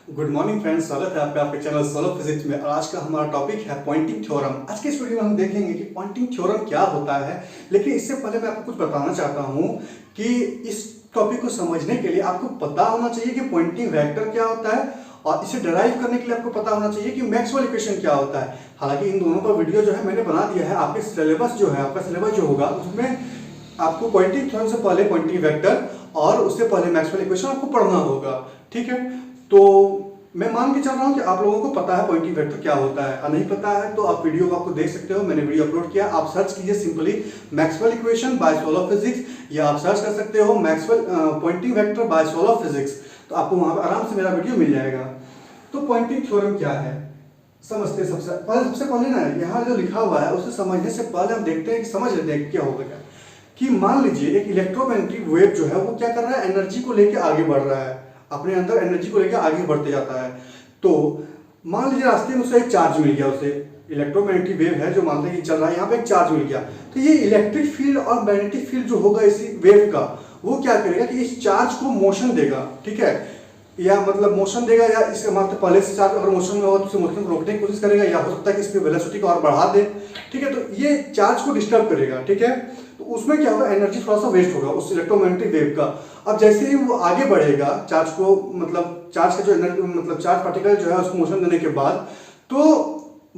Good morning friends, स्वागत है आपका आपके चैनल सोलो फिजिक्स में। और आज का हमारा टॉपिक है पॉइंटिंग थ्योरम। आज के इस वीडियो में हम देखेंगे कि पॉइंटिंग थ्योरम क्या होता है। लेकिन इससे पहले मैं आपको कुछ बताना चाहता हूँ कि इस टॉपिक को समझने के लिए आपको पता होना चाहिए कि पॉइंटिंग वेक्टर क्या होता है, और इसे डिराइव करने के लिए आपको पता होना चाहिए कि मैक्सवेल इक्वेशन क्या होता है। हालांकि इन दोनों का वीडियो जो है मैंने बना दिया है। आपके सिलेबस जो है, आपका सिलेबस जो होगा उसमें आपको पॉइंटिंग थ्योरम से पहले पॉइंटिंग वेक्टर और उससे पहले मैक्सवेल इक्वेशन आपको पढ़ना होगा। ठीक है, तो मैं मान के चल रहा हूँ कि आप लोगों को पता है पॉइंटिंग वेक्टर क्या होता है। और नहीं पता है तो आप वीडियो को आपको देख सकते हो, मैंने वीडियो अपलोड किया। आप सर्च कीजिए simply Maxwell equation by Solo Physics, या आप सर्च कर सकते हो Maxwell Poynting vector by Solo Physics, तो आपको वहां पर आराम से मेरा वीडियो मिल जाएगा। तो पॉइंटिंग थ्योरम क्या है समझते सबसे पहले ना, यहाँ जो लिखा हुआ है उसे समझने से पहले हम देखते हैं कि समझ लेते हैं क्या होगा। क्या कि मान लीजिए एक इलेक्ट्रोमैग्नेटिक वेव जो है वो क्या कर रहा है, एनर्जी को लेकर आगे बढ़ रहा है, अपने अंदर एनर्जी को लेकर आगे बढ़ते जाता है। तो मान लीजिए रास्ते में उसे एक चार्ज मिल गया, उसे इलेक्ट्रोमैग्नेटिक वेव है जो मानते हैं कि चल रहा है, यहाँ पे एक चार्ज मिल गया। तो ये इलेक्ट्रिक फील्ड और मैग्नेटिक फील्ड जो होगा इसी वेव का, वो क्या करेगा कि इस चार्ज को मोशन देगा। ठीक है, या मतलब मोशन देगा, या इसके मतलब पहले से चार्ज अगर मोशन में हो तो उसे मोशन को रोकने की कोशिश करेगा, या हो सकता है कि इसकी वेलोसिटी को और बढ़ा दे। ठीक है, तो ये चार्ज को डिस्टर्ब करेगा। ठीक है, तो उसमें क्या होगा, एनर्जी थोड़ा सा वेस्ट होगा उस इलेक्ट्रोमैग्नेटिक वेव का। अब जैसे ही वो आगे बढ़ेगा, चार्ज को मतलब चार्ज का जो एनर्जी मतलब चार्ज पार्टिकल जो है उसको मोशन देने के बाद, तो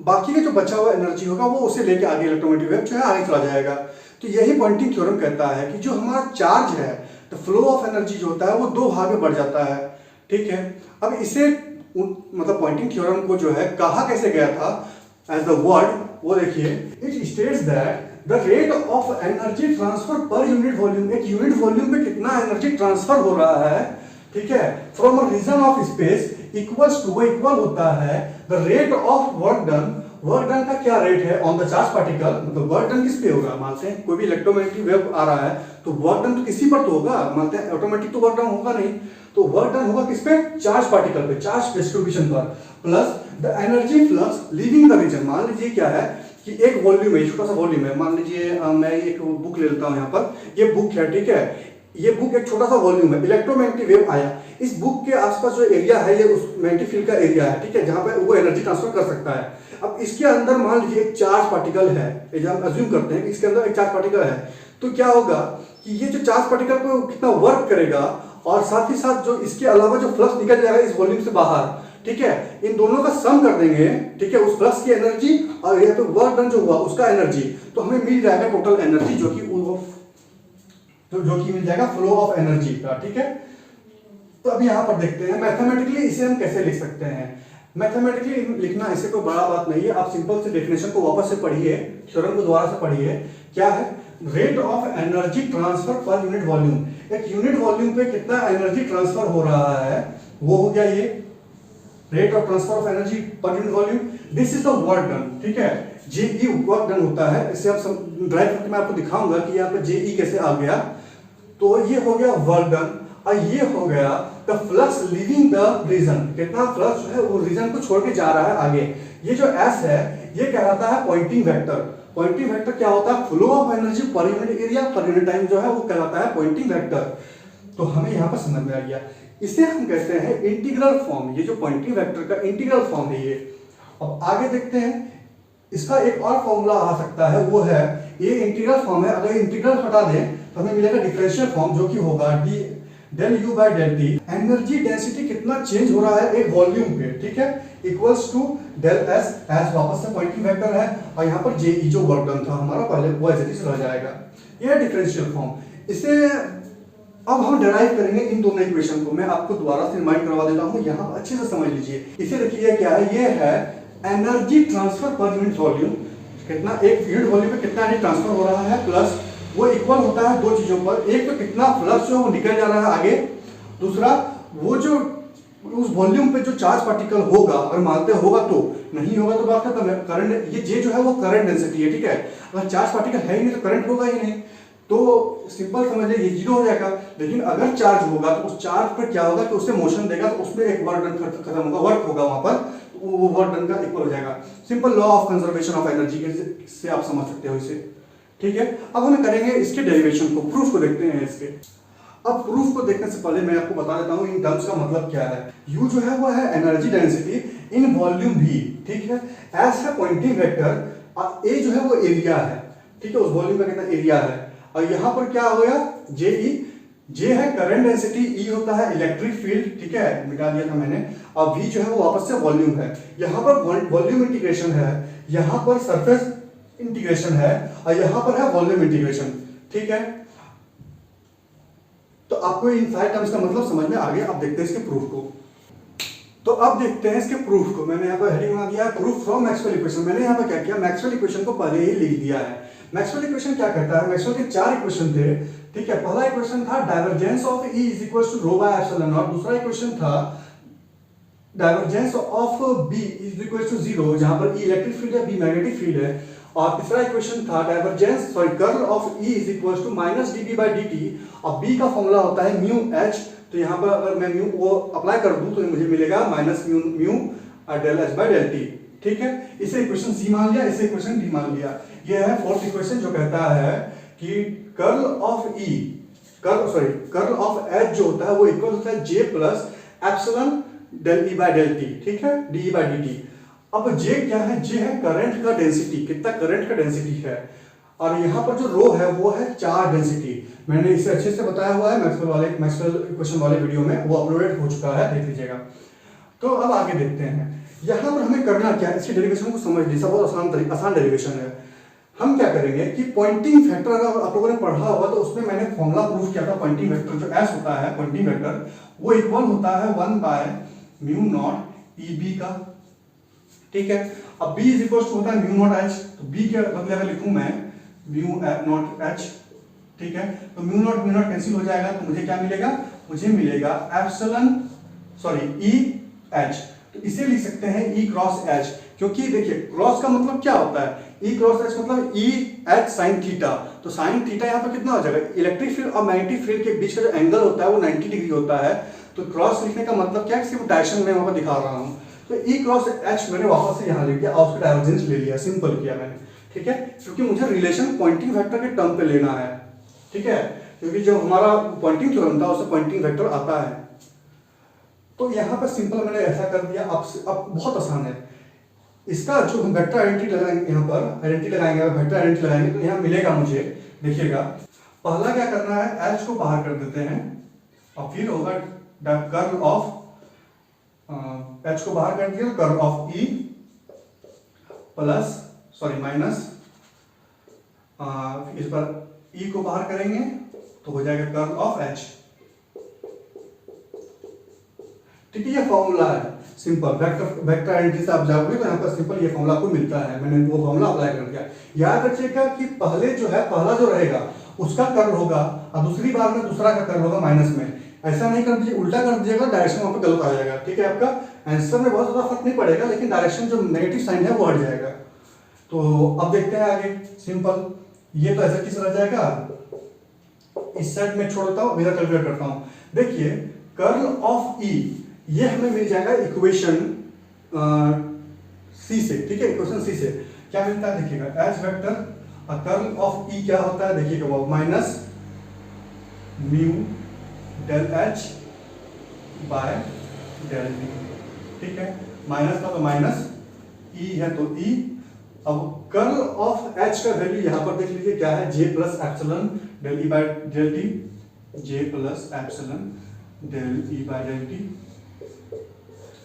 बाकी का जो बचा हुआ एनर्जी होगा वो उसे लेके आगे इलेक्ट्रोमैग्नेटिक वेव जो है आगे चला जाएगा। तो यही पॉइंटिंग थ्योरम कहता है कि जो हमारा चार्ज है, तो फ्लो ऑफ एनर्जी जो होता है वो दो भाग में बढ़ जाता है। ठीक है, अब इसे मतलब पॉइंटिंग थ्योरम को जो है कहा कैसे गया था एज द वर्ड, वो देखिए, it states that the rate of energy transfer per unit volume, एक यूनिट वॉल्यूम पे कितना एनर्जी ट्रांसफर हो रहा है, ठीक है, from a region of space equals to, वो इक्वल होता है the rate of work done. Work done का क्या रेट है ऑन द चार्ज पार्टिकल, मतलब वर्क डन किस पे होगा, मानते हैं कोई भी इलेक्ट्रोमैग्नेटिक वेव आ रहा है तो वर्क डन तो किसी पर तो होगा, मानते हैं ऑटोमेटिक तो वर्क डन होगा नहीं, तो वर्क डन होगा किस पे, चार्ज पार्टिकल पे, चार्ज डिस्ट्रीब्यूशन पर, plus the energy flux leaving the region. मान लीजिए क्या है कि एक वॉल्यूम है, छोटा सा वॉल्यूम है, मान लीजिए मैं एक बुक ले लेता हूं, यहाँ पर ये बुक है। ठीक है, ये बुक एक छोटा सा वॉल्यूम है, इलेक्ट्रोमैग्नेटिक वेव आया, इस बुक के आसपास जो एरिया है ये उस मैग्नेटिक फील्ड का एरिया है। ठीक है, जहां पे वो एनर्जी ट्रांसफर कर सकता है। अब इसके अंदर मान लीजिए एक चार्ज पार्टिकल है, हम अज्यूम करते हैं कि इसके अंदर एक चार्ज पार्टिकल है, तो क्या होगा कि ये जो चार्ज पार्टिकल को कितना वर्क करेगा, और साथ ही साथ जो इसके अलावा जो फ्लक्स निकल जाएगा इस वॉल्यूम से बाहर, ठीक है, इन दोनों का सम कर देंगे, ठीक है, उस फ्लक्स की एनर्जी और यहाँ पे वर्क डन जो हुआ उसका एनर्जी, तो हमें मिल जाएगा टोटल एनर्जी जो कि मिल जाएगा फ्लो ऑफ एनर्जी का। ठीक है, तो अभी यहाँ पर देखते हैं मैथमेटिकली इसे हम कैसे लिख सकते हैं। मैथमेटिकली लिखना इससे कोई बड़ा बात नहीं है, आप सिंपल से डेफिनेशन को वापस से पढ़िए, थ्योरम को दोबारा से पढ़िए। क्या है, rate of energy transfer per unit volume, एक यूनिट वॉल्यूम पे कितना एनर्जी ट्रांसफर हो रहा है, वो हो गया ये rate of transfer of energy पर unit volume. This is the work done. ठीक है, जेई वर्क डन होता है, इसे आप ड्राइव करके मैं आपको दिखाऊंगा कि यहाँ पे जेई कैसे आ गया। तो ये हो गया वर्क डन, और ये हो गया the flux leaving the region, कितना फ्लक्स जो है वो रीजन को छोड़ के जा रहा है आगे। ये जो एस है ये कहलाता है पॉइंटिंग वेक्टर। पॉइंटिंग वेक्टर क्या होता है, flow of energy per unit area पर यूनिट टाइम जो है वो कहलाता है पॉइंटिंग वेक्टर। तो हमें यहाँ पर समझ में आ गया, इसे हम कहते हैं इंटीग्रल फॉर्म। ये जो पॉइंटिंग वेक्टर का इंटीग्रल फॉर्म है ये। अब आगे देखते हैं, इसका एक और फॉर्मूला आ सकता है, वो है, ये इंटीग्रल फॉर्म है, अगर इंटीग्रल हटा दें तो हमें मिलेगा डिफरेंशियल फॉर्म, जो कि होगा d del u by del t. Energy density कितना चेंज हो रहा है एक वॉल्यूम पे, ठीक है, equals to del S, S वापस से पॉइंटिंग वेक्टर है, और यहाँ पर जे ई जो वर्क डन था हमारा पहले वो एज इट इज रह जाएगा। ये है डिफरेंशियल फॉर्म। इसे अब हम डिराइव करेंगे इन दोनों इक्वेशन को। मैं आपको दोबारा से रिमाइंड करवा देता हूँ, यहाँ अच्छे से समझ लीजिए। इसे देखिए क्या है, ये है energy transfer per unit volume, कितना एक यूनिट वॉल्यूम पे कितना एनर्जी ट्रांसफर हो रहा है, प्लस वो इक्वल होता है दो चीजों पर, एक तो कितना फ्लक्स जो वो निकल जा रहा है आगे, दूसरा वो जो उस वॉल्यूम पे जो चार्ज पार्टिकल होगा, अगर मानते होगा तो, नहीं होगा तो बात खत्म है। करंट, ये जे जो है वो करंट डेंसिटी है। ठीक है, अगर चार्ज पार्टिकल है ही नहीं तो करंट होगा ही नहीं, तो सिंपल समझ लीजिए ये जीरो हो जाएगा। लेकिन अगर चार्ज होगा तो उस चार्ज पर क्या होगा कि उससे मोशन देगा, तो उसमें एक वर्क डन खत्म होगा, वर्क होगा वहां पर, तो वो वर्क डन का इक्वल हो जाएगा। Simple law of conservation of energy से आप समझ सकते हो इसे। ठीक है, अब हम करेंगे इसके डेरिवेशन को, प्रूफ को देखते हैं इसके। अब प्रूफ को देखने से पहले मैं आपको बता देता हूँ इन टर्म्स का मतलब क्या है। U जो है वो है energy density in volume V, ठीक है। S है पॉइंटिंग वेक्टर और A जो है वो एरिया है, ठीक है, उस वॉल्यूम का कितना एरिया है। और यहाँ पर क्या हो गया JE, J है करंट डेंसिटी, E होता है इलेक्ट्रिक फील्ड, ठीक है, मिटा दिया था मैंने। और V जो है वो वापस से वॉल्यूम है। यहाँ पर वॉल्यूम इंटीग्रेशन है, यहाँ पर सरफेस इंटीग्रेशन है और यहाँ पर है वॉल्यूम इंटीग्रेशन, ठीक है। तो आपको इन सारे टर्म्स का मतलब समझ में आ गया। अब देखते हैं इसके प्रूफ को। तो अब देखते हैं इसके प्रूफ को। मैंने यहाँ पर हेडिंग बना दिया है प्रूफ फ्रॉम मैक्सवेल इक्वेशन। मैंने यहाँ पर क्या किया, मैक्सवेल इक्वेशन को पहले ही लिख दिया है। मैक्सवेल इक्वेशन क्या कहता है, मैक्सवेल के 4 इक्वेशन थे, ठीक है। पहला इक्वेशन था divergence of E is equal to rho by epsilon not. दूसरा इक्वेशन था divergence of B is equal to 0, जहां पर E इलेक्ट्रिक फील्ड है, B मैग्नेटिक फील्ड है। और तीसरा इक्वेशन था divergence curl of E is equal to minus dB by dt और B का फॉर्मूला होता है म्यू H। तो यहाँ पर अगर मैं म्यू को अप्लाई कर दूं तो मुझे मिलेगा minus mu del H by del T, ठीक है। इसे इक्वेशन C मान लिया, इसे इक्वेशन D मान लिया। यह है फोर्थ इक्वेशन जो कहता है कि curl of E, curl of H जो होता है वो इक्वल होता है J plus epsilon del E by del T, ठीक है, dE बाई dt। अब J क्या है, J है करंट का डेंसिटी, कितना करंट का डेंसिटी है। और यहाँ पर जो रो है वो है चार्ज डेंसिटी। मैंने इसे अच्छे से बताया हुआ है मैक्सवेल इक्वेशन वाले वीडियो में, वो अपलोडेड हो चुका है, देख लीजिएगा। तो अब आगे देखते हैं यहाँ पर हमें करना क्या है, इसकी डेरिवेशन को समझ लीजिए, बहुत आसान डेरिवेशन है। हम क्या करेंगे कि पॉइंटिंग फैक्टर, अगर आप लोगों ने पढ़ा होगा तो उसमें मैंने फॉर्मूला प्रूफ किया था। पॉइंटिंग वेक्टर जो S होता है पॉइंटिंग वेक्टर, वो इक्वल होता है 1 बाय म्यू नॉट EB का, ठीक है। अब B इज इक्वल टू होता है म्यू नॉट H, तो B के बदले अगर लिखूं मैं म्यू नॉट H, ठीक है, तो म्यू नॉट कैंसिल हो जाएगा, तो मुझे क्या मिलेगा, मुझे मिलेगा एप्सिलॉन E H। तो इसे लिख सकते हैं E क्रॉस H, क्योंकि देखिए क्रॉस का मतलब क्या होता है, E क्रॉस H मतलब E H साइन थीटा। तो साइन थीटा यहाँ पर कितना हो जाएगा, इलेक्ट्रिक फील्ड और मैग्नेटिक फील्ड के बीच का जो एंगल होता है वो 90 डिग्री होता है। तो क्रॉस लिखने का मतलब क्या है, सिर्फ डायरेक्शन में वहां पर दिखा रहा हूँ। तो E क्रॉस H मैंने वापस से यहाँ लिख दिया और उसका डाइवर्जेंस ले लिया, सिंपल किया मैंने, ठीक है, क्योंकि मुझे रिलेशन पॉइंटिंग वेक्टर के टर्म पे लेना है, ठीक है, क्योंकि जो हमारा पॉइंटिंग थ्योरम था उससे पॉइंटिंग वेक्टर आता है। तो यहाँ पर सिंपल मैंने ऐसा कर दिया। अब बहुत आसान है इसका, जो हम वेक्टर आइडेंटिटी लगाएंगे, यहाँ पर आइडेंटिटी लगाएंगे, वेक्टर आइडेंटिटी लगाएंगे तो यहाँ मिलेगा मुझे, देखिएगा। पहला क्या करना है, H को बाहर कर देते हैं और फिर होगा कर्ल ऑफ H को बाहर कर दिया, curl of E plus minus, इस पर E को बाहर करेंगे तो हो जाएगा कर्ल ऑफ H, ठीक है। ये फॉर्मूला है सिंपल, वेक्टर आइडेंटिटी से आप जाओगे तो यहाँ पर सिंपल ये फॉर्मूला आपको मिलता है। मैंने वो फॉर्मूला अप्लाई कर दिया। याद रखिएगा कि पहले जो है, पहला जो रहेगा उसका कर्ल होगा और दूसरी बार में दूसरा का कर्ल होगा माइनस में। ऐसा नहीं कर दीजिए, उल्टा कर दीजिएगा, डायरेक्शन वहां पर गलत आ जाएगा, ठीक है। आपका आंसर में बहुत ज्यादा फर्क नहीं पड़ेगा, लेकिन डायरेक्शन जो नेगेटिव साइन है वो हट जाएगा। तो अब देखते हैं आगे, सिंपल, ये तो ऐसा किस रह जाएगा, इस साइड में छोड़ता हूं, मेरा कैलकुलेट करता हूं। देखिए कर्ल ऑफ E ये हमें मिल जाएगा इक्वेशन C से, ठीक है, इक्वेशन C से क्या मिलता है देखिएगा, H वेक्टर और कर्ल ऑफ E क्या होता है देखिएगा, वो minus mu del H by del T, ठीक है। माइनस का तो माइनस, E है तो E। अब कर्ल ऑफ H का वैल्यू यहाँ पर देख लीजिए क्या है, J plus epsilon del E by del T, J plus epsilon del E by del T।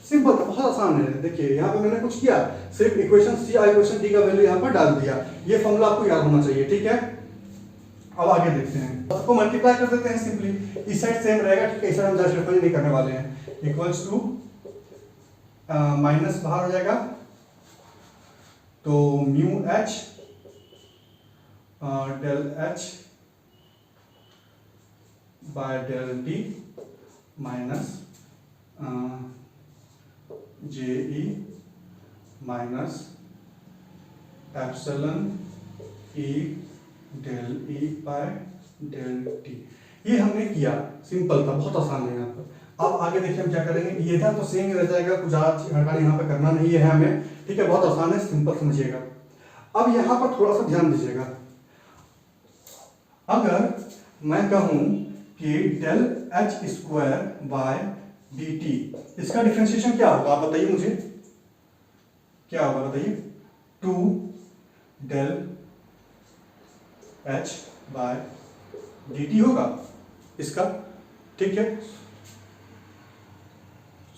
Simple, बहुत आसान है। देखिए यहाँ पे मैंने कुछ किया, सिर्फ इक्वेशन C और इक्वेशन D का वैल्यू यहाँ पर डाल दिया। ये फॉर्मूला आपको याद होना चाहिए, ठीक है। अब आगे देखते हैं, सबको मल्टीप्लाई कर देते हैं सिंपली, इस साइड सेम रहेगा, ठीक है, इस साइड हम ज्यादा डिफरेंस नहीं करने वाले हैं। इक्वल्स टू माइनस बाहर हो जाएगा तो mu H del H by del T minus JE minus epsilon E del E by del T। ये हमने किया, सिंपल था, बहुत आसान है यहाँ पर। अब आगे देखिए हम क्या करेंगे, ये था तो सेम रह जाएगा, कुछ ज़्यादा हड़काने यहाँ पे करना नहीं है हमें, ठीक है, बहुत आसान है, सिंपल समझिएगा। अब यहाँ पर थोड़ा सा ध्यान दीजिएगा, अगर मैं कहूँ कि del H square by D t, इसका डिफ्रेंशिएशन क्या होगा आप बताइए मुझे, क्या होगा बताइए। 2 del H by D t होगा इसका, ठीक है,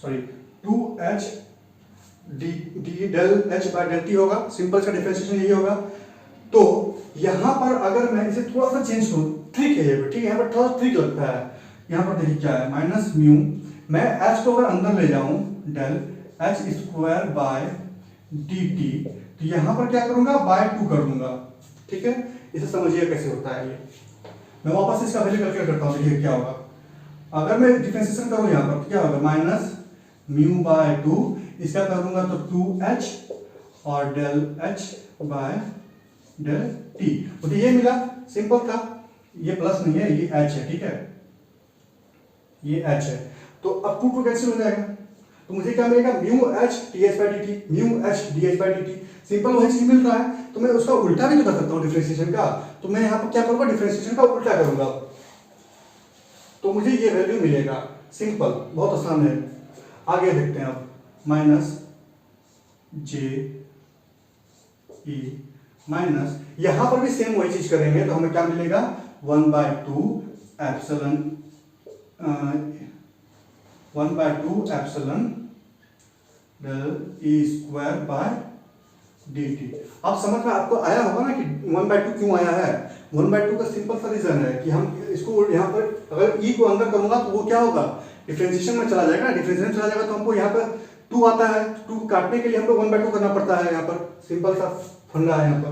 sorry 2h d del H by del t होगा, सिंपल सा डिफरेंशिएशन यही होगा। तो यहां पर अगर मैं इसे थोड़ा सा चेंज करूं, ट्रिक है ये, ठीक है, यहाँ पर थोड़ा ट्रिक लगता है। यहां पर देखिए क्या है, माइनस म्यू, मैं एच को अगर अंदर ले जाऊं del H square by D t, तो यहां पर क्या करूंगा, बाय 2 कर दूंगा, ठीक है। इसे समझिए कैसे होता है ये, मैं वापस इसका वैल्यू कैलकुलेट करता हूं, देखिए क्या होगा। अगर मैं डिफरेंशिएशन करूं यहां पर तो क्या होगा, माइनस म्यू बाय 2, इसका करूंगा तो 2h और del h by del t, तो ये मिला, सिंपल था, ये प्लस नहीं है, ये h है, ठीक है, ये h है। तो अब 2 कैंसिल हो जाएगा, तो मुझे क्या मिलेगा, mu h ds by dt, mu h ds by dt, simple वही चीज मिल रहा है। तो मैं उसका उल्टा भी तो कर सकता हूँ डिफरेंशिएशन का, तो मैं यहाँ पर क्या करूंगा, डिफरेंशिएशन का उल्टा करूंगा, तो मुझे ये वैल्यू मिलेगा, सिंपल, बहुत आसान है। आगे देखते हैं अब, माइनस जे ई माइनस, यहां पर भी सेम वही चीज करेंगे, तो हमें क्या मिलेगा, 1/2 epsilon 1/2 epsilon del E square by D t. आप समझ में आपको आया होगा ना कि 1/2 क्यों आया है। 1/2 का सिंपल सा रीजन है कि हम इसको यहाँ पर अगर ई को अंदर करूंगा तो वो क्या होगा, डिफरेंशिएशन में चला जाएगा, डिफरेंशिएशन में चला जाएगा तो हमको यहाँ पर 2 आता है, 2 काटने के लिए हमको 1/2 करना पड़ता है, यहाँ पर सिंपल सा फंडा है यहाँ पर,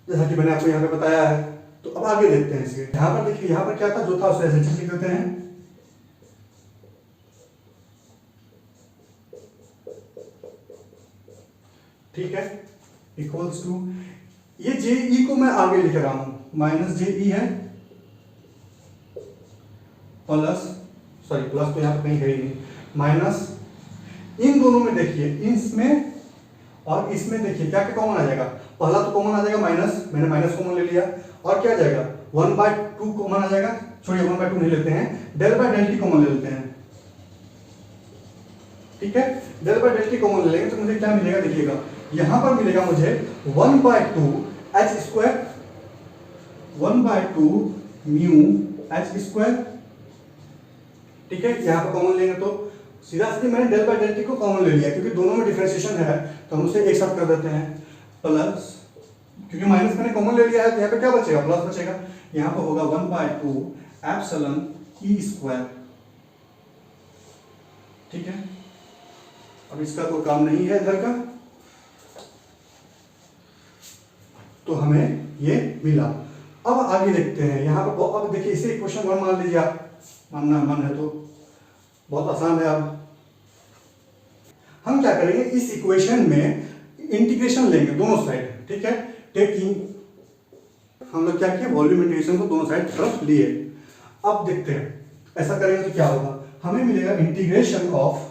जैसा कि मैंने आपको यहाँ पे बताया है। तो अब आगे देखते हैं इसके, यहाँ पर देखिए, यहाँ पर क्या था, जो था उसे ऐसे लिख देते हैं, ठीक है, इक्वल्स टू, ये जे ई को मैं आगे लिख रहा हूं, माइनस जे ई है, प्लस, सॉरी प्लस तो यहाँ पर कहीं है ही नहीं, माइनस, इन दोनों में देखिए, इसमें और इसमें देखिए क्या क्या कॉमन आ जाएगा, पहला तो कॉमन आ जाएगा माइनस, मैंने माइनस कॉमन ले लिया, और क्या आ जाएगा, 1/2 कॉमन आ जाएगा, छोड़िए 1/2 नहीं लेते हैं, del by del t common ले लेते हैं, ठीक है, del by del t common ले लेंगे तो मुझे क्या मिलेगा, देखिएगा यहां पर मिलेगा मुझे 1/2 H square, 1/2 mu H square, ठीक है, यहां पर कॉमन लेंगे तो सीधा सीधे मैंने डेल बाय डेल टी को कॉमन ले लिया, क्योंकि दोनों में डिफरेंशिएशन है तो हम उसे एक साथ कर देते हैं, प्लस, क्योंकि माइनस मैंने कॉमन ले लिया है तो यहाँ पे क्या बचेगा, प्लस बचेगा, यहाँ पर होगा 1/2 एप्सिलॉन ई स्क्वायर, ठीक है। अब इसका कोई काम नहीं है इधर का, तो हमें ये मिला। अब आगे देखते हैं, यहाँ पर अब देखिए इसे इक्वेशन 1 मान लीजिए आप, मानना मन है तो बहुत आसान है। अब हम क्या करेंगे, इस इक्वेशन में इंटीग्रेशन लेंगे दोनों साइड, ठीक है, टेकिंग, हम लोग क्या किए, वॉल्यूम इंटीग्रेशन को दोनों साइड तरफ लिए। अब देखते हैं ऐसा करेंगे तो क्या होगा, हमें मिलेगा integration of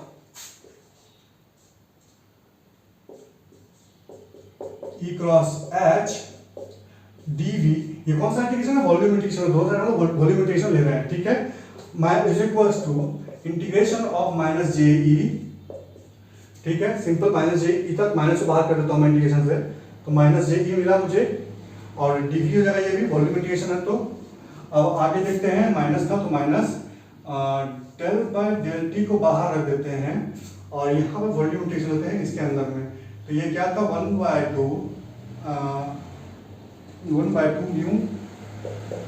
E cross H d v, ये कौन सा इंटीग्रेशन है, वॉल्यूम इंटीग्रेशन, दो साइड हम लोग वॉल्यूम इंटीग्रेशन ले रहे हैं, ठीक है, is equals to integration of minus J E, ठीक है, सिंपल माइनस जे ई तक, माइनस को बाहर कर देता हूं मैं इंटीग्रेशन से, तो माइनस जे ई मिला मुझे, और डीवी हो जाएगा, ये भी वॉल्यूम इंटीग्रेशन है। तो अब आगे देखते हैं, माइनस था तो minus del by del t को बाहर रख देते हैं, और यहाँ पर वॉल्यूम इंटीग्रेशन होते हैं इसके अंदर में, तो ये क्या था, 1/2 म्यू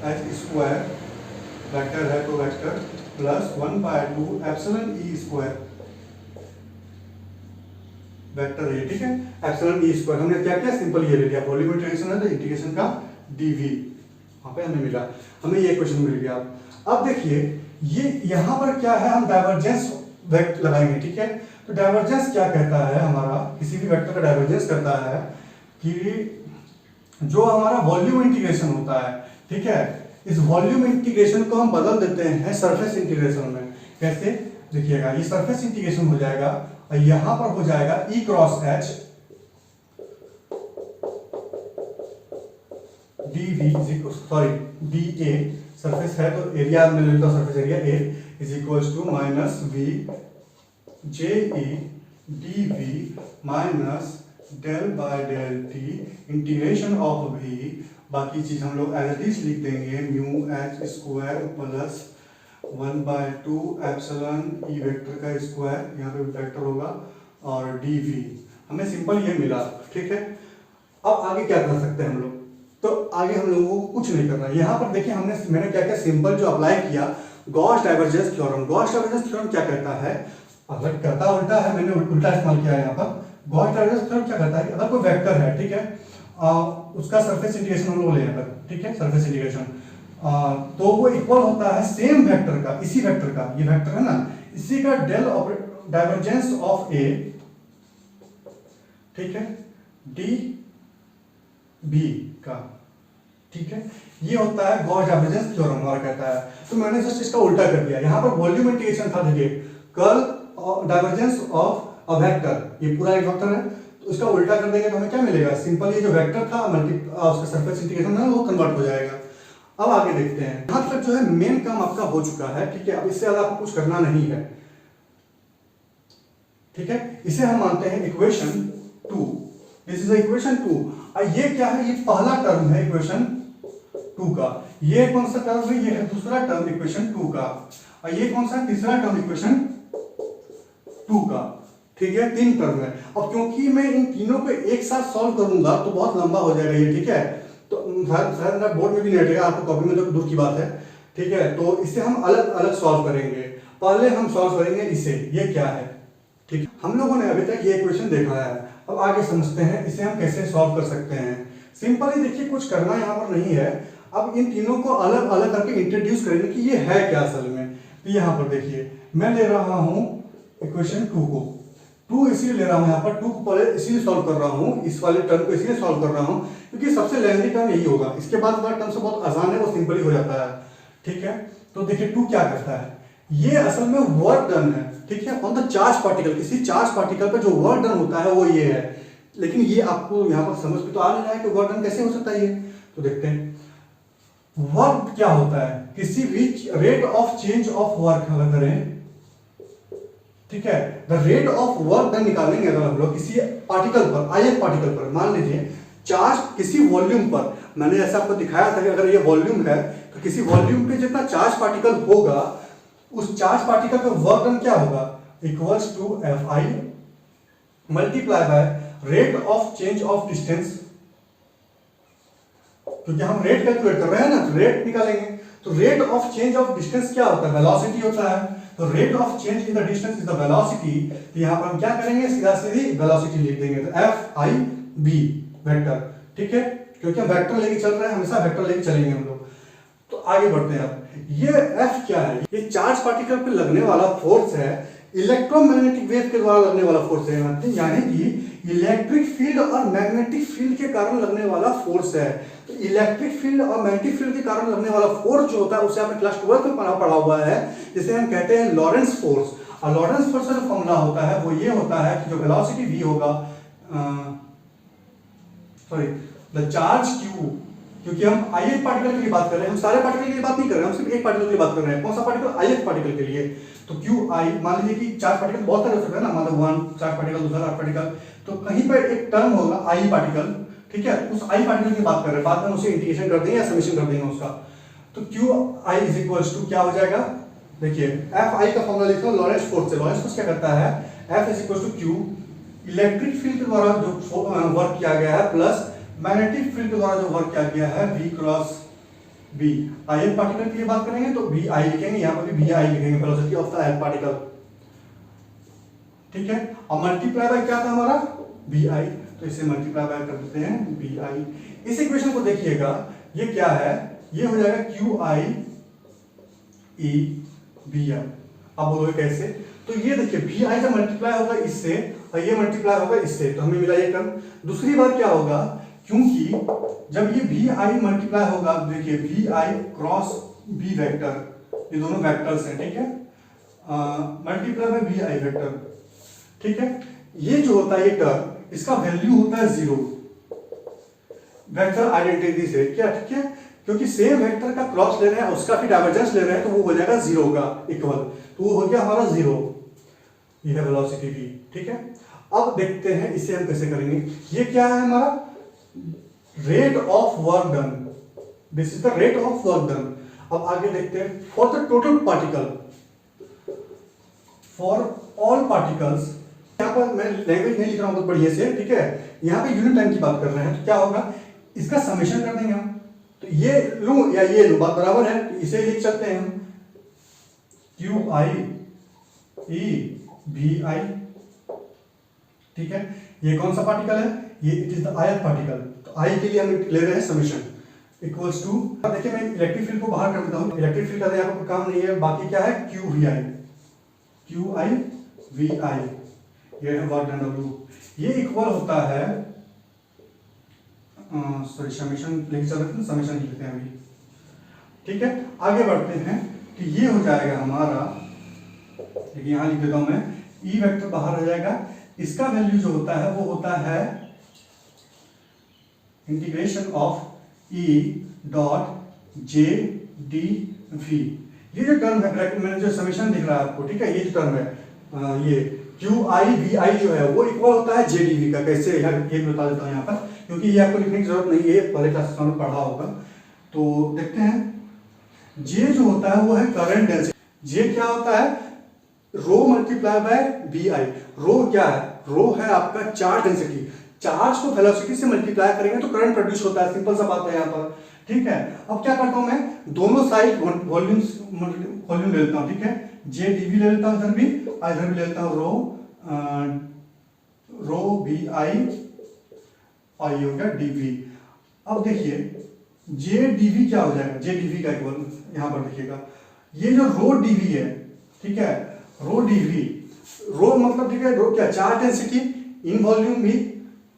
एच स्क्वायर, वेक्टर है तो vector, plus 1/2 epsilon E square, vector है, ठीक है, एप्सिलॉन ई स्क्वायर, हमने क्या किया, सिंपल ये ले लिया, वॉल्यूम इंटीग्रेशन है तो इंटीग्रेशन का डीवी, वहां पे हमें मिला, हमें ये क्वेश्चन मिल गया। अब देखिए ये यहाँ पर क्या है, हम डाइवर्जेंस वेक्टर लगाएंगे, ठीक है, तो डाइवर्जेंस क्या कहता है, हमारा किसी भी वेक्टर का डाइवर्जेंस करता है कि जो हमारा वॉल्यूम इंटीग्रेशन होता है, ठीक है, इस वॉल्यूम इंटीग्रेशन को हम बदल देते हैं सरफेस इंटीग्रेशन में। कैसे, देखिएगा, ये सरफेस इंटीग्रेशन हो जाएगा और यहां पर हो जाएगा E cross H D V, sorry D A, surface है तो एरिया में लेता हूँ, surface area A is equals to minus V J E D V minus del by del T integration of V, बाकी चीज हम लोग एज इट इज लिख देंगे mu H square plus 1/2 epsilon E vector का स्क्वायर, यहाँ पे vector होगा, और डी वी। हमें सिंपल ये मिला, ठीक है। अब आगे क्या कर सकते हैं हम लोग, तो आगे हम लोगों को कुछ नहीं करना है। यहाँ पर देखिए मैंने क्या क्या सिंपल जो अप्लाई किया, Gauss divergence theorem. Gauss divergence theorem क्या कहता है, अगर कहता उल्टा है, मैंने उल्टा इस्तेमाल किया है यहाँ पर। गॉस डाइवर्जेंस थ्योरम क्या कहता है कि अगर कोई वेक्टर है, ठीक है, उसका सरफेस इंटीग्रेशन हम लोग ले यहाँ पर, ठीक है, सरफेस इंटीग्रेशन, तो वो इक्वल होता है सेम वेक्टर का, इसी वेक्टर का, ये वेक्टर है ना, इसी का डेल डाइवर्जेंस ऑफ ए, ठीक है, डी बी का, ठीक है, ये होता है गॉस डाइवर्जेंस थ्योरम हमारा कहता है। तो मैंने जस्ट इसका उल्टा कर दिया, यहाँ पर वॉल्यूम इंटीग्रेशन था, देखिए curl divergence of a vector, ये पूरा एक वेक्टर है, तो इसका उल्टा कर देंगे तो हमें क्या मिलेगा, सिंपल ये जो वेक्टर था उसका सरफेस इंटीग्रेशन है वो कन्वर्ट हो जाएगा। अब आगे देखते हैं, यहां तक जो है मेन काम आपका हो चुका है, ठीक है। अब इससे ज्यादा आपको कुछ करना नहीं है, ठीक है। इसे हम मानते हैं इक्वेशन 2, दिस इज इक्वेशन 2। ये क्या है, ये पहला टर्म है इक्वेशन 2 का, ये कौन सा टर्म है, ये है दूसरा टर्म इक्वेशन 2 का, और ये कौन सा तीसरा टर्म इक्वेशन 2 का, ठीक है, 3 टर्म है। अब क्योंकि मैं इन तीनों को एक साथ सॉल्व करूंगा तो बहुत लंबा हो जाएगा ये, ठीक है, तो शायद बोर्ड में भी नहीं हटेगा, आपको कॉपी में तो दूर की बात है, ठीक है। तो इसे हम अलग अलग सॉल्व करेंगे। पहले हम सॉल्व करेंगे इसे, ये क्या है, ठीक है। हम लोगों ने अभी तक ये इक्वेशन देखा है, अब आगे समझते हैं इसे हम कैसे सॉल्व कर सकते हैं। सिंपली देखिए, कुछ करना यहाँ पर नहीं है। अब इन तीनों को अलग अलग करके इंट्रोड्यूस करेंगे कि ये है क्या असल में। तो यहाँ पर देखिए, मैं ले रहा हूँ इक्वेशन 2 को, 2 इसीलिए ले रहा हूँ यहाँ पर, 2 को पहले इसीलिए सॉल्व कर रहा हूँ, इस वाले टर्म को इसीलिए सॉल्व कर रहा हूँ क्योंकि सबसे लेंथी टर्म यही होगा, इसके बाद वाला टर्म से बहुत आसान है, वो सिंपल ही हो जाता है, ठीक है। तो देखिए 2 क्या करता है, ये असल में वर्क डन है, ठीक है, ऑन द चार्ज पार्टिकल, किसी चार्ज पार्टिकल पे जो वर्क डन होता है वो ये है। लेकिन ये आपको यहाँ पर समझ में तो आ नहीं रहा है कि वर्क डन कैसे हो सकता है ये, तो देखते हैं। वर्क क्या होता है, किसी भी rate of change of work अगर करें, ठीक है, the rate of work done निकालेंगे अगर हम लोग किसी पार्टिकल पर, ith पार्टिकल पर, मान लीजिए चार्ज किसी वॉल्यूम पर, मैंने ऐसा आपको दिखाया था कि अगर ये वॉल्यूम है तो किसी वॉल्यूम पे जितना चार्ज पार्टिकल होगा उस चार्ज पार्टिकल का वर्क डन क्या होगा, equals to F I multiply by rate of change of distance, क्योंकि हम रेट कैलकुलेट कर रहे हैं ना, तो रेट निकालेंगे। तो rate of change of distance क्या होता है, वेलोसिटी होता है, तो rate of change in the distance is the velocity. तो यहां पर हम क्या करेंगे, सीधा सीधी वेलोसिटी लिख देंगे, तो एफ आई बी वेक्टर, ठीक है, क्योंकि हम वेक्टर लेके चल रहे हैं, हमेशा वेक्टर लेके चलेंगे हम लोग। तो आगे बढ़ते हैं। अब ये एफ क्या है, ये चार्ज पार्टिकल पे लगने वाला फोर्स है, इलेक्ट्रोमैग्नेटिक वेव के द्वारा लगने वाला फोर्स है, यानी कि इलेक्ट्रिक फील्ड और मैग्नेटिक फील्ड के कारण लगने वाला फोर्स है। तो इलेक्ट्रिक फील्ड और मैग्नेटिक फील्ड के कारण लगने वाला फोर्स जो होता है उसे आपने क्लास 12 में पढ़ा हुआ है, जिसे हम कहते हैं लॉरेंस फोर्स। और लॉरेंस फोर्स का जो फॉर्मूला होता है वो ये होता है कि जो वेलोसिटी v होगा, सॉरी, द चार्ज q, क्योंकि हम ith पार्टिकल के लिए बात कर रहे हैं, हम सारे पार्टिकल के लिए बात नहीं कर रहे हैं, हम सिर्फ एक पार्टिकल के लिए बात कर रहे हैं। कौन सा पार्टिकल, ith पार्टिकल के लिए। तो qi, मान लीजिए कि चार्ज पार्टिकल बहुत सारे हो सकते हैं ना, मतलब 1 चार्ज पार्टिकल, दूसरा चार्ज पार्टिकल, तो कहीं पर एक टर्म होगा i पार्टिकल, ठीक है, उस i पार्टिकल की बात कर रहे हैं, बाद में उसे इंटीग्रेशन कर देंगे या समेशन कर देंगे उसका। तो qi इज इक्वल्स टू क्या हो जाएगा, देखिए fi का फॉर्मूला लिखो लॉरेंस फोर्स से। लॉरेंस फोर्स क्या करता है, f is equals to q, electric field के द्वारा जो वर्क किया गया है प्लस मैग्नेटिक फील्ड के द्वारा जो वर्क किया गया है v cross b। ith particle की बात करेंगे तो vi लिखेंगे, यहाँ पर भी vi लिखेंगे, velocity of the ith particle, ठीक है। और मल्टीप्लाई बाय क्या था हमारा, vi, तो इसे मल्टीप्लाई बाय कर देते हैं vi। इस इक्वेशन को देखिएगा, ये क्या है, ये हो जाएगा qi e vi। अब बोलोगे कैसे, तो ये देखिए vi जब मल्टीप्लाई होगा इससे और ये मल्टीप्लाई होगा इससे, तो हमें मिला ये टर्म। दूसरी बार क्या होगा, क्योंकि जब ये vi मल्टीप्लाई होगा, देखिए vi क्रॉस b वेक्टर, ये दोनों वेक्टर्स हैं, ठीक है, मल्टीप्लाई बाय vi वेक्टर, ठीक है। ये जो होता है ये टर्म, इसका वैल्यू होता है 0 वेक्टर आइडेंटिटी से, क्या, ठीक है। क्योंकि सेम वेक्टर का क्रॉस ले रहे हैं, उसका फिर डाइवर्जेंस ले रहे हैं, तो वो हो जाएगा जीरो का इक्वल, तो वो हो गया हमारा जीरो। ये है वेलोसिटी v, ठीक है। अब देखते हैं इसे हम कैसे करेंगे। ये क्या है हमारा rate of work done, this is the rate of work done. अब आगे देखते हैं for the total particle, for all particles. यहाँ पर मैं लैंग्वेज नहीं लिख रहा हूँ बहुत बढ़िया से, ठीक है। यहाँ पे यूनिट टाइम की बात कर रहे हैं, तो क्या होगा, इसका समेशन कर देंगे हम। तो ये लूं या ये लूं, बात बराबर है, तो इसे लिख सकते हैं हम Q I E B I, ठीक है। ये कौन सा पार्टिकल है, ये it is the ith particle, तो आई के लिए हम ले रहे हैं समेशन इक्वल्स टू। देखिए मैं इलेक्ट्रिक फील्ड को बाहर कर देता हूँ, इलेक्ट्रिक फील्ड का यहाँ पर काम नहीं है, बाकी क्या है Q V I, Q I V I, ये है वर्क डन डब्ल्यू। ये इक्वल होता है सॉरी समेशन लेके चल रहे थे, समेशन लिख लेते हैं अभी, ठीक है। आगे बढ़ते हैं कि ये हो जाएगा हमारा, देखिए यहाँ लिख देता हूं मैं, ई वेक्टर बाहर आ जाएगा, इसका वैल्यू जो होता है वो होता है integration of E dot J D V. ये जो टर्म है ब्रैकेट में जो समेशन दिख रहा है आपको, ठीक है, ये जो टर्म है ये क्यू आई वी आई जो है वो इक्वल होता है जे डी वी का। कैसे यार ये बता देता हूँ यहाँ पर, क्योंकि ये आपको लिखने की जरूरत नहीं है, पहले क्लास में पढ़ा होगा। तो देखते हैं जे जो होता है वो है करंट डेंसिटी। जे क्या होता है, row multiply by B I. रो क्या है, रो है आपका चार्ज डेंसिटी, चार्ज को वेलोसिटी से मल्टीप्लाई करेंगे तो करंट प्रोड्यूस होता है, सिंपल सा बात है यहाँ पर, ठीक है। अब क्या करता हूं मैं, दोनों साइड वॉल्यूम ले लेता हूं, ठीक है, जे डी वी ले लेता हूं इधर भी, इधर भी ले लेता हूं रो बी आई, और ये हो गया डीवी। अब देखिए जे डीवी क्या हो जाएगा, जे डीवी का इक्वल यहां पर देखिएगा, ये जो रो डीवी है, ठीक है, रो डीवी, रो मतलब ठीक है, रो क्या, चार्ज डेंसिटी इन वॉल्यूम भी,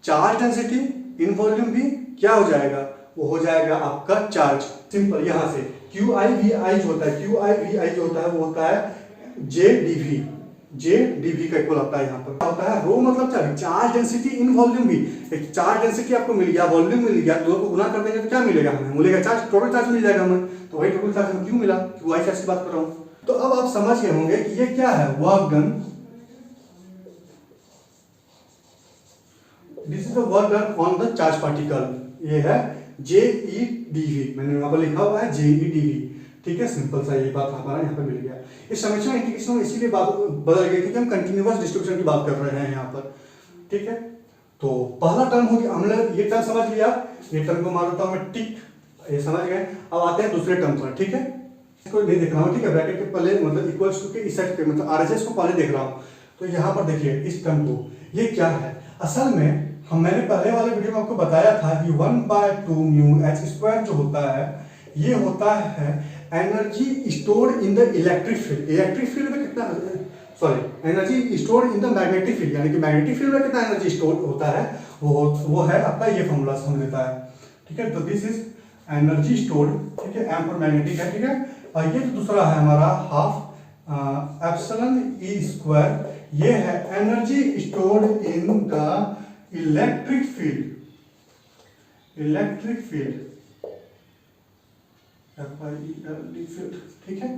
चार्ज डेंसिटी इन वॉल्यूम भी क्या हो जाएगा, वो हो जाएगा आपका चार्ज। सिंपल, यहां से क्यू आई वी आई जो होता है, क्यू आई वी आई जो होता है वो होता है जे डीवी, जे डीवी का इक्वल होता है। यहाँ पर होता है रो मतलब charge, charge density in volume भी, एक चार्ज डेंसिटी आपको मिल गया, वॉल्यूम मिल गया, दोनों को गुना कर देंगे तो क्या मिलेगा हमें, मिलेगा चार्ज, टोटल चार्ज मिल जाएगा हमें। तो वही टोटल चार्ज हमें क्यों मिला, क्यू आई चार्ज की बात कर रहा हूँ। तो अब आप समझ गए होंगे कि ये क्या है, work done, this is the work done on the charge particle. ये है जे ई डी वी, मैंने यहाँ पर लिखा हुआ है जे ई डी वी, ठीक है। सिंपल सा ये बात हमारा यहाँ पर मिल गया। इस समेशन इंटीग्रेशन इसीलिए बात बदल गई क्योंकि हम कंटिन्यूअस डिस्ट्रीब्यूशन की बात कर रहे हैं यहाँ पर, ठीक है। तो पहला टर्म हो गया, हमने ये टर्म समझ लिया, ये टर्म को मार देता हूँ मैं टिक, ये समझ गए। अब आते हैं दूसरे टर्म पर, ठीक है, इसको नहीं देख रहा हूँ, ठीक है, ब्रैकेट के पहले मतलब इक्वल्स टू के इस साइड पे मतलब आरएचएस को पहले देख रहा हूँ। तो यहाँ पर देखिए इस टर्म को, ये क्या है, असल में मैंने पहले वाले वीडियो में आपको बताया था कि 1/2 म्यू एच स्क्वायर जो होता है ये होता है energy stored in the electric field. Electric field में कितना, sorry, energy stored in the magnetic field, यानी कि मैग्नेटिक फील्ड में कितना एनर्जी स्टोर होता है वो है आपका ये फॉर्मूला हम देता है, ठीक है। तो दिस इज एनर्जी स्टोर्ड, ठीक है, एम फॉर मैग्नेटिक है, ठीक है। और ये जो दूसरा है हमारा हाफ एप्सिलॉन ई स्क्वायर, ये है energy stored in the electric field, electric field, ठीक है।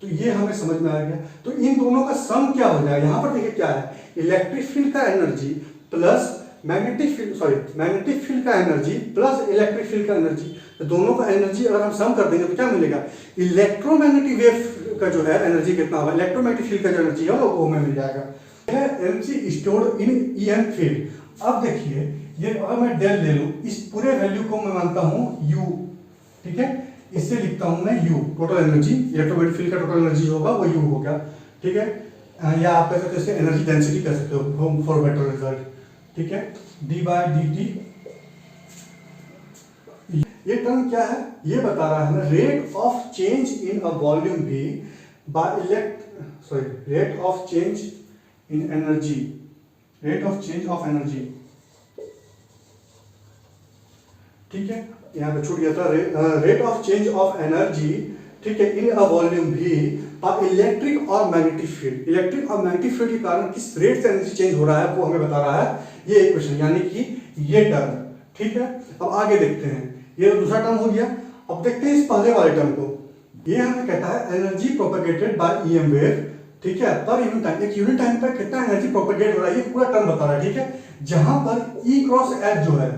तो ये हमें समझ में आ गया। तो इन दोनों का सम क्या हो जाएगा, यहां पर देखिए क्या है, इलेक्ट्रिक फील्ड का energy plus magnetic field, sorry magnetic field का एनर्जी प्लस इलेक्ट्रिक फील्ड का एनर्जी, तो दोनों का एनर्जी अगर हम सम कर देंगे तो क्या मिलेगा, इलेक्ट्रोमैग्नेटिक वेव का जो है एनर्जी कितना होगा, इलेक्ट्रोमैग्नेटिक फील्ड का जो एनर्जी है वो हमें मिल जाएगा, energy stored in EM field. अब देखिए ये अगर मैं डेल ले लूं, इस पूरे वैल्यू को मैं मानता हूं यू, ठीक है, इससे लिखता हूं मैं you, total energy, electromagnetic field का टोटल एनर्जी होगा वो यू हो गया, ठीक है। या आप कह सकते हो इसके एनर्जी डेंसिटी कह सकते हो फॉर बेटर रिजल्ट, ठीक है, डी बाय डी टी। ये टर्म क्या है, ये बता रहा है rate of change in a volume भी by rate of change in energy, rate of change of energy, ठीक है, यहाँ पे छूट गया था, rate of change of energy, ठीक है, इन अ वॉल्यूम भी बाय इलेक्ट्रिक और मैग्नेटिक फील्ड। इलेक्ट्रिक और मैग्नेटिक फील्ड के कारण किस रेट से एनर्जी चेंज हो रहा है वो हमें बता रहा है ये इक्वेशन, यानी कि ये टर्म, ठीक है। अब आगे देखते हैं, ये तो दूसरा टर्म हो गया। अब देखते हैं इस पहले वाले टर्म को। ये हमें कहता है energy propagated by EM wave, ठीक है, पर यूनिट टाइम। एक यूनिट टाइम पर कितना एनर्जी प्रोपेगेट हो रहा है ये पूरा टर्म बता रहा है, ठीक है। जहां पर ई क्रॉस एच जो है,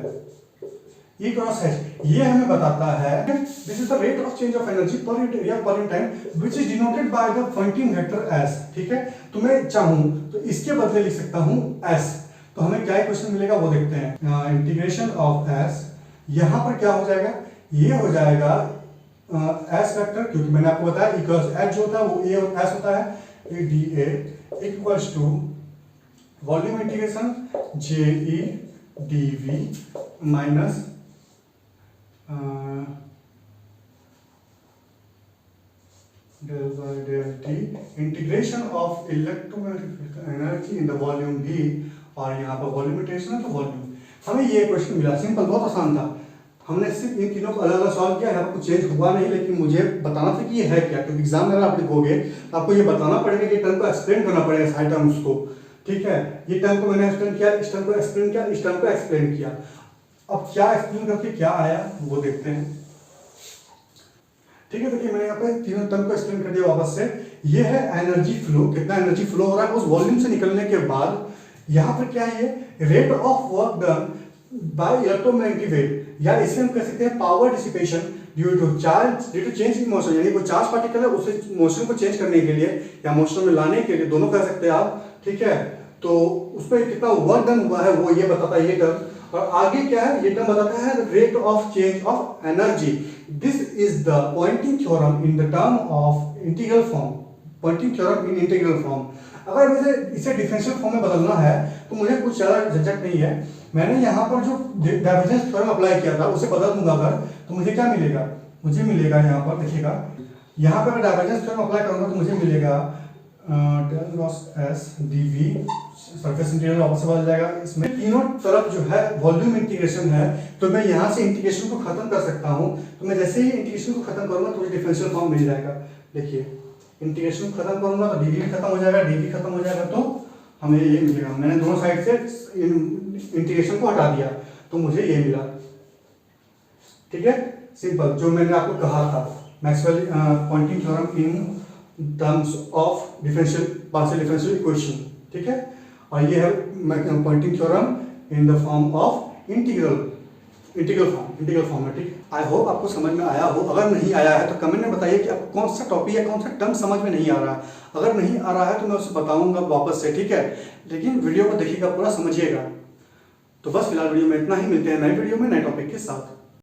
ई क्रॉस एच ये हमें बताता है this is the rate of change of energy per unit area पर unit time which is denoted by the Poynting vector S, ठीक है। तो मैं चाहूं तो इसके बदले लिख सकता हूं एस। तो हमें क्या इक्वेशन मिलेगा वो देखते हैं। इंटीग्रेशन ऑफ एस, यहां पर क्या हो जाएगा, ये हो जाएगा एस वेक्टर, क्योंकि मैंने आपको बताया इक्वल्स एच जो होता है वो ए और एस होता है, A D A equals to volume integration J E D V minus del by del t integration of electromagnetic energy in the volume भी, और यहाँ पर वॉल्यूम इंटीग्रेशन है तो वॉल्यूम। हमें ये क्वेश्चन मिला, सिंपल, बहुत आसान था। हमने सिर्फ इन तीनों को अलग अलग सॉल्व किया, यहाँ पर कुछ चेंज हुआ नहीं, लेकिन मुझे बताना था कि ये है क्या, क्योंकि एग्जाम में अगर आप लिखोगे तो आपको ये बताना पड़ेगा कि टर्म को एक्सप्लेन करना पड़ेगा सारे टर्म्स को, ठीक है। ये टर्म को मैंने एक्सप्लेन किया, इस टर्म को एक्सप्लेन किया, इस टर्म को एक्सप्लेन किया। अब क्या एक्सप्लेन करके क्या आया वो देखते हैं, ठीक है। देखिए मैंने यहाँ पे तीनों टर्म को एक्सप्लेन कर दिया वापस से। ये है एनर्जी फ्लो, कितना एनर्जी फ्लो हो रहा है उस वॉल्यूम से निकलने के बाद। यहाँ पर क्या है, rate of work done by electromagnetic wave, या इसे हम कह सकते हैं power dissipation due to charge, due to change in motion, यानी कोई चार्ज पार्टिकल है उसे मोशन को चेंज करने के लिए या मोशन में लाने के लिए, दोनों कह सकते हैं आप, ठीक है। तो उस पर कितना वर्क डन हुआ है वो ये बताता है ये टर्म। और आगे क्या है, ये टर्म बताता है rate of change of energy. This is the Poynting theorem in the term of integral form, Poynting theorem in integral form. अगर मुझे इसे डिफरेंशियल फॉर्म में बदलना है तो मुझे कुछ ज़्यादा झंझट नहीं है। मैंने यहाँ पर जो डाइवर्जेंस थ्योरम अप्लाई किया था उसे बदल दूंगा अगर, तो मुझे क्या मिलेगा, मुझे मिलेगा यहाँ पर देखिएगा, यहाँ पर मैं डाइवर्जेंस थ्योरम अप्लाई करूंगा तो मुझे मिलेगा del loss S DV, surface integral वापस से बदल जाएगा। इसमें तीनों तरफ जो है वॉल्यूम इंटीग्रेशन है, तो मैं यहाँ से इंटीग्रेशन को खत्म कर सकता हूँ। तो मैं जैसे ही इंटीग्रेशन को खत्म करूंगा तो मुझे डिफरेंशियल फॉर्म मिल जाएगा। देखिए इंटीग्रेशन खत्म करूंगा तो डीवी खत्म हो जाएगा, डीवी खत्म हो जाएगा तो हमें ये मिलेगा। मैंने दोनों साइड से इंटीग्रेशन को हटा दिया तो मुझे ये मिला, ठीक है। सिंपल, जो मैंने आपको कहा था Maxwell Poynting theorem in terms of differential partial differential equation, ठीक है। और ये है Poynting theorem in the form of integral form में, ठीक। आई होप आपको समझ में आया हो। अगर नहीं आया है तो कमेंट में बताइए कि आपको कौन सा टॉपिक या कौन सा टर्म समझ में नहीं आ रहा है। अगर नहीं आ रहा है तो मैं उसे बताऊंगा वापस से, ठीक है। लेकिन वीडियो को देखिएगा, पूरा समझिएगा। तो बस फिलहाल वीडियो में इतना ही, मिलते हैं नए वीडियो में नए टॉपिक के साथ।